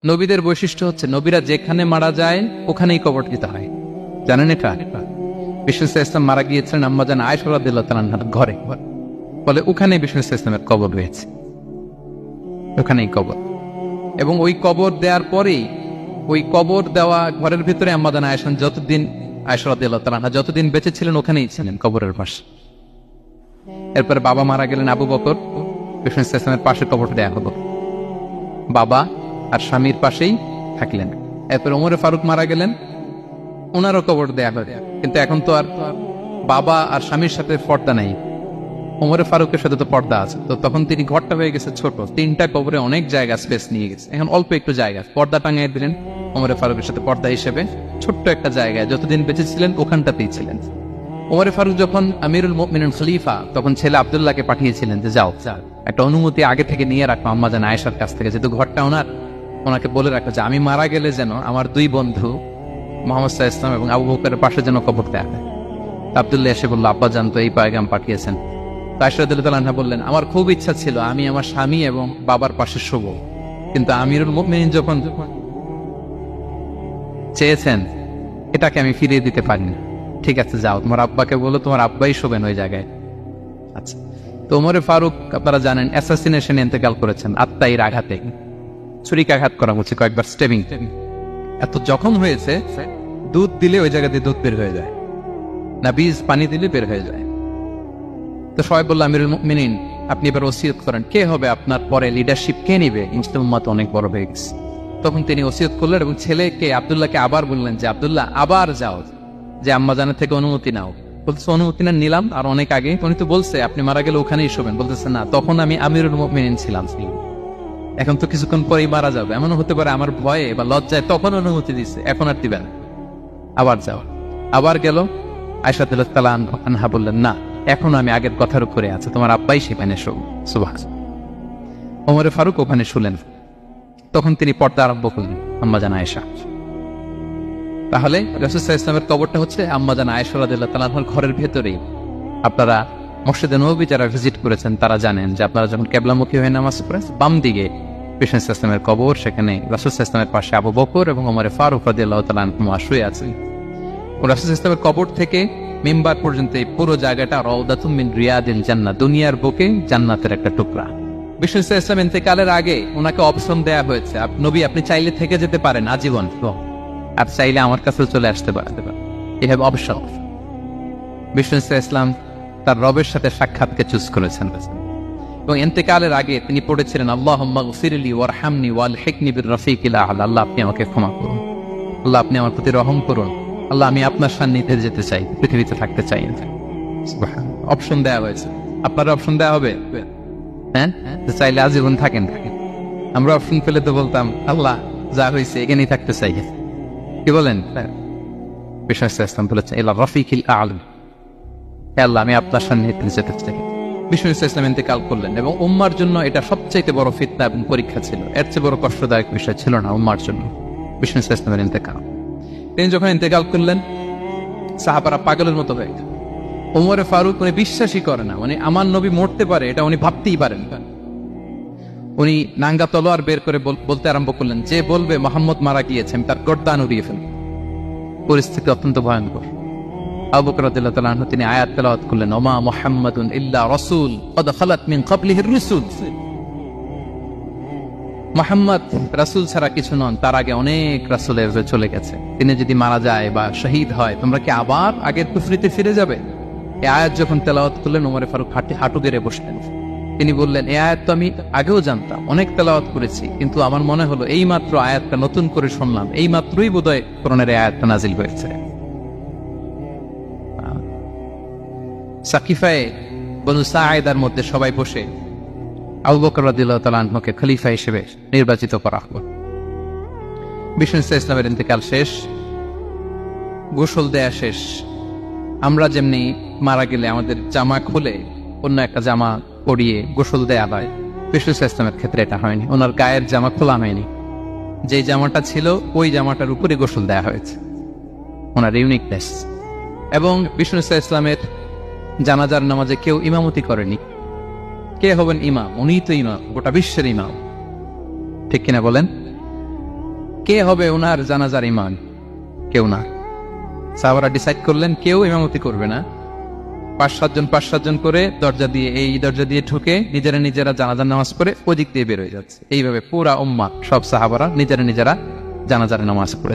নবীদের বৈশিষ্ট্য হচ্ছে নবীরা যেখানে মারা যায় ওখানেই কবর দিতে হয়, জানেন এটা? বিষ্ণু ইসলাম মারা গিয়েছিলেন আম্মাজান আয়েশা রাদিয়াল্লাহু তাআলা আনহার ঘরে, ফলে ওখানেই বিষ্ণু ইসলামের কবর রয়েছে, ওখানেই কবর। এবং ওই কবর দেওয়ার পরেই ওই কবর দেওয়া ঘরের ভিতরে আম্মাজান আয়েশা রাদিয়াল্লাহু তাআলা আনহা যতদিন বেঁচে ছিলেন ওখানেই ছিলেন কবরের পাশে। এরপরে বাবা মারা গেলেন আবু বকর, বিষ্ণু ইসলামের পাশে কবর দেয়া হলো, বাবা আর স্বামীর পাশেই থাকলেন। এরপর ওমরে ফারুক মারা গেলেন, ওনারও কবর দেয়া হলো। কিন্তু এখন তো আর বাবা আর স্বামীর সাথে পর্দা নাই, ওমরে ফারুকের সাথে তো পর্দা আছে, তো তখন তিনি ঘরটা হয়ে গেছে ছোট, 3টা কবরে অনেক জায়গা স্পেস নিয়ে গেছে, এখন অল্প একটু জায়গা পর্দা টাঙিয়ে দিলেন ওমরে ফারুকের সাথে পর্দা হিসেবে, ছোট্ট একটা জায়গায় যতদিন বেঁচে ছিলেন ওখানটাতেই ছিলেন। ওমরে ফারুক যখন আমিরুল মুমিনিন খলিফা, তখন ছেলে আব্দুল্লাহকে পাঠিয়েছিলেন যে যাও একটা অনুমতি আগে থেকে নিয়ে রাখো আম্মাজান আয়েশার কাছ থেকে, যেহেতু ঘরটা ওনাকে বলে রাখো যে আমি মারা গেলে যেন আমার 2 বন্ধু মুহাম্মদ সাল্লাল্লাহু আলাইহি ওয়াসাল্লাম এবং আবু বকরের পাশে যেন কবর দেয়া হয়। আব্দুল্লাহ এসে বলল, আব্বা জান তো এই পয়গাম পাঠিয়েছেন। আয়েশা রাদিয়াল্লাহু তাআলা আনহা বললেন, আমার খুব ইচ্ছা ছিল আমি আমার স্বামী এবং বাবার পাশে শুব, কিন্তু আমিরুল মুমিনিন যখন চেয়েছেন এটাকে আমি ফিরিয়ে দিতে পারি না। ঠিক আছে যাও, তোমার আব্বাকে বলো তোমার আব্বাই শোবেন ওই জায়গায়। আচ্ছা, তো ওমরে ফারুক আপনারা জানেন অ্যাসাসিনেশনে ইন্তেকাল করেছেন, আত্মাইর আঘাতে, ছুরিকাঘাত করা হচ্ছে কয়েকবার, স্টেবিং। এত জখম হয়েছে, দুধ দিলে ওই জায়গা দিয়ে দুধ বের হয়ে যায় না, বীজ পানি দিলে বের হয়ে যায়। তো সবাই বলল, আমিরুল মুমিনিন আপনি এবার ওসিয়ত করেন, কে হবে আপনার পরে লিডারশিপ, কে নিবে? মুসলিম উম্মাত অনেক বড় হয়ে গেছে। তখন তিনি ওসিয়ত করলেন এবং ছেলেকে আব্দুল্লাহকে আবার বললেন যে আব্দুল্লাহ আবার যাও, যে আম্মাজানের থেকে অনুমতি নাও। বলতেছে অনুমতি না নিলাম আর অনেক আগে, উনি তো বলছে আপনি মারা গেলে ওখানেই শোবেন। বলতেছে না, তখন আমি আমিরুল মুমিনিন ছিলাম, এখন তো কিছুক্ষণ পরেই মারা যাবে, এমনও হতে পারে আমার ভয়ে বা লজ্জায় তখন অনুমতি দিচ্ছে, এখন আর দিবেন, আবার যাও। আবার গেল, আয়েশা রাদিয়াল্লাহু তাআলা আনহা বললেন, না এখন আমি আগের কথার উপরে আছে, তোমার আব্বাই সেখানে শোক। সুবহানাল্লাহ। ওমরে ফারুক ওখানে শুলেন, তখন তিনি পর্দা আরম্ভ করলেন আম্মাজান আয়েশা। তাহলে রাসূল সাল্লাল্লাহু আলাইহি ওয়াসাল্লামের কবরটা হচ্ছে আম্মাজান আয়েশা রাদিয়াল্লাহু তাআলা আনহার ঘরের ভেতরেই। আপনারা মসজিদে নববী যারা ভিজিট করেছেন তারা জানেন যে আপনারা যখন কিবলামুখী হয়ে নামাজ পড়েন, বাম দিকে বিষ্ণু ইসলামের কবর, সেখানে রাসূল সাল্লাল্লাহু আলাইহি ওয়াসাল্লামের পাশে আবু বকর এবং ওমরে ফারুক রাদিয়াল্লাহু তাআলা আনহুমা শুয়ে আছেন। রাসূল সাল্লাল্লাহু আলাইহি ওয়াসাল্লামের কবর থেকে মিম্বার পর্যন্ত এই পুরো জায়গাটা রাউদাতুম মিন রিয়াদিল জান্নাহ, দুনিয়ার বুকে জান্নাতের একটা টুকরা। বিষ্ণু সাল্লাল্লাহু আলাইহি ওয়াসাল্লাম ইন্তেকালের আগে ওনাকে অপশন দেয়া হয়েছে, নবী আপনি চাইলে থেকে যেতে পারেন আজীবন, আর চাইলে আমার কাছে চলে আসতে পারেন, এই হ্যাভ অপশন। বিষ্ণু সাল্লাল্লাহু আলাইহি ওয়াসাল্লাম তার রবের সাথে সাক্ষাৎকে চুজ করেছেন এবং ইন্তেকালের আগে তিনি পড়েছিলেন আল্লাহুম্মা গফিরলি ওয়ারহামনি ওয়ালহিকনি বির রাফিকিল আ'লা, আল্লাহ আপনি আমাকে ক্ষমা করুন, আল্লাহ আপনি আমার প্রতি রহম করুন, আল্লাহ আমি আপনার সান্নিধ্যে যেতে চাই, পৃথিবীতে থাকতে চাই। অপশন দেওয়া হয়েছে, আপনার অপশন দেওয়া হবে, হ্যাঁ চাইলে আজীবন থাকেন। আমরা অপশন পেলে তো বলতাম আল্লাহ যা হয়েছে এখানেই থাকতে চাই, কি বলেন? বিষ্ণু ইসলাম বলেছেন ইলা রাফিকিল আ'লা, আল্লাহ আমি আপনার সান্নিধ্যে যেতে চাই। বিষ্ণু ইসলাম ইন্তেকাল করলেন এবং উম্মার জন্য এটা সবচাইতে বড় ফিতনা এবং পরীক্ষা ছিল, এর চেয়ে বড় কষ্টদায়ক বিষয় ছিল না উম্মার জন্য বিষ্ণু ইসলামের ইন্তেকাল। তিনি যখন ইন্তেকাল করলেন সাহাবারা পাগলের মতো হয়ে গেল। ওমরে ফারুক উনি বিশ্বাসই করে না, মানে আমার নবী মরতে পারে এটা উনি ভাবতেই পারেন। উনি নাঙ্গা তলোয়ার বের করে বলতে আরম্ভ করলেন, যে বলবে মুহাম্মদ মারা গিয়েছে আমি তার গর্দান উড়িয়ে ফেলব। পরিস্থিতি অত্যন্ত ভয়ঙ্কর। আবু বকর রাদিয়াল্লাহু তাআলা আনহু তিনি আয়াত তেলাওয়াত করলেন, ওমা মুহাম্মাদুন ইল্লা রাসূল ক্বাদ খালাত মিন ক্বাবলিহির রুসুল, মুহাম্মদ রাসূল ছাড়া কিছু নন, তার আগে অনেক রাসূল চলে গেছে, তিনি যদি মারা যায় বা শহীদ হয় তোমরা কি আবার আগের কুফরিতে ফিরে যাবে? এই আয়াত যখন তেলাওয়াত করলেন ওমরে ফারুক হাঁটু গেড়ে বসলেন। তিনি বললেন, এই আয়াত তো আমি আগেও জানতাম, অনেক তেলাওয়াত করেছি, কিন্তু আমার মনে হলো এই মাত্র আয়াতটা নতুন করে শুনলাম, এই মাত্রই বোধহয় কোরআনের এই আয়াতটা নাজিল হয়েছে। সাকিফায়ে বনু সাঈদার মধ্যে সবাই বসে আবু বকর রাদিয়াল্লাহু তাআলা আনহুকে খলিফা হিসেবে নির্বাচিত করা হলো। বিষ্ণু ইসলামের ইন্তেকাল শেষ, গোসল দেয়া শেষ। আমরা যেমনি মারা গেলে আমাদের জামা খুলে অন্য একটা জামা পরিয়ে গোসল দেয়া হয়, বিষ্ণু ইসলামের ক্ষেত্রে এটা হয়নি, ওনার গায়ের জামা খোলা হয়নি, যে জামাটা ছিল ওই জামাটার উপরে গোসল দেয়া হয়েছে, ওনার ইউনিকনেস। এবং বিষ্ণু ইসলামের জানাজার নামাজে কেউ ইমামতি করেনি। কে হবেন ইমাম? উনিই তো ইমাম, গোটা বিশ্বের ইমাম, ঠিক কিনা বলেন? কে হবে ওনার জানাজার ইমাম? কেউ না। সাহাবারা ডিসাইড করলেন কেউ ইমামতি করবে না, 5-7 জন করে দরজা দিয়ে, এই দরজা দিয়ে ঢুকে নিজেরা জানাজার নামাজ পড়ে ওই দিক দিয়ে বের হয়ে যাচ্ছে। এইভাবে পুরা উম্মাহ সব সাহাবারা নিজেরা জানাজার নামাজ পড়ে